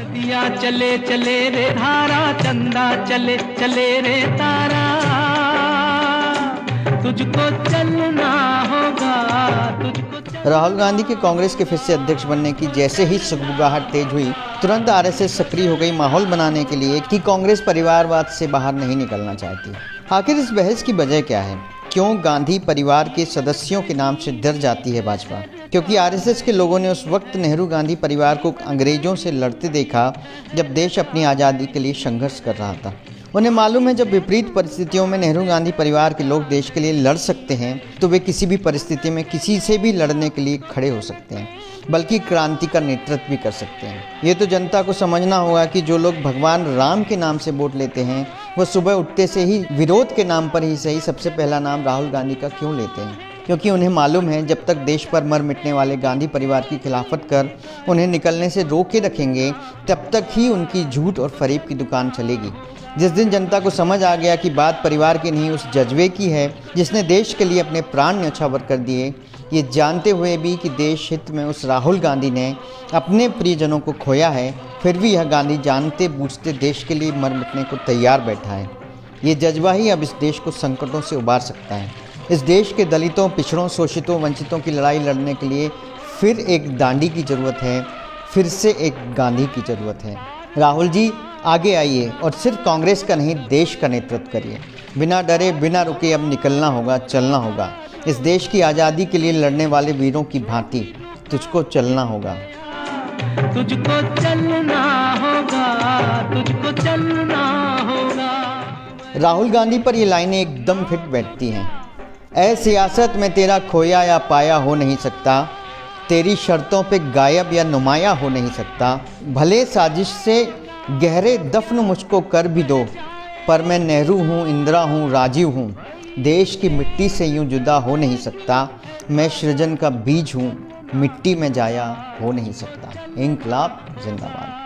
नदियाँ चले चले रे धारा, चंदा चले चले रे तारा, तुझको चलना होगा, तुझको। राहुल गांधी के कांग्रेस के फिर से अध्यक्ष बनने की जैसे ही सुगबुगाहट तेज हुई, तुरंत आरएसएस सक्रिय हो गई माहौल बनाने के लिए कि कांग्रेस परिवारवाद से बाहर नहीं निकलना चाहती। आखिर इस बहस की वजह क्या है? क्यों गांधी परिवार के सदस्यों के नाम से डर जाती है भाजपा? क्योंकि आरएसएस के लोगों ने उस वक्त नेहरू गांधी परिवार को अंग्रेजों से लड़ते देखा जब देश अपनी आज़ादी के लिए संघर्ष कर रहा था। उन्हें मालूम है जब विपरीत परिस्थितियों में नेहरू गांधी परिवार के लोग देश के लिए लड़ सकते हैं तो वे किसी भी परिस्थिति में किसी से भी लड़ने के लिए खड़े हो सकते हैं, बल्कि क्रांति का नेतृत्व भी कर सकते हैं। ये तो जनता को समझना होगा कि जो लोग भगवान राम के नाम से वोट लेते हैं वो सुबह उठते से ही विरोध के नाम पर ही सही सबसे पहला नाम राहुल गांधी का क्यों लेते हैं, क्योंकि उन्हें मालूम है जब तक देश पर मर मिटने वाले गांधी परिवार की खिलाफत कर उन्हें निकलने से रोके रखेंगे तब तक ही उनकी झूठ और फरेब की दुकान चलेगी। जिस दिन जनता को समझ आ गया कि बात परिवार की नहीं उस जज्बे की है जिसने देश के लिए अपने प्राण न्यौछावर कर दिए, ये जानते हुए भी कि देश हित में उस राहुल गांधी ने अपने प्रियजनों को खोया है, फिर भी यह गांधी जानते बूझते देश के लिए मर मिटने को तैयार बैठा है। ये जज्बा ही अब इस देश को संकटों से उबार सकता है। इस देश के दलितों, पिछड़ों, शोषितों, वंचितों की लड़ाई लड़ने के लिए फिर एक दांडी की ज़रूरत है, फिर से एक गांधी की ज़रूरत है। राहुल जी आगे आइए और सिर्फ कांग्रेस का नहीं देश का नेतृत्व करिए। बिना डरे बिना रुके अब निकलना होगा, चलना होगा। इस देश की आज़ादी के लिए लड़ने वाले वीरों की भांति तुझको चलना होगा, तुझको चलना होगा, तुझको चलना होगा। राहुल गांधी पर ये लाइनें एकदम फिट बैठती हैं। ऐ सियासत में तेरा खोया या पाया हो नहीं सकता, तेरी शर्तों पे गायब या नुमाया हो नहीं सकता। भले साजिश से गहरे दफन मुझको कर भी दो, पर मैं नेहरू हूँ, इंदिरा हूँ, राजीव हूँ। देश की मिट्टी से यूँ जुदा हो नहीं सकता, मैं सृजन का बीज हूँ, मिट्टी में जाया हो नहीं सकता। इंकलाब जिंदाबाद।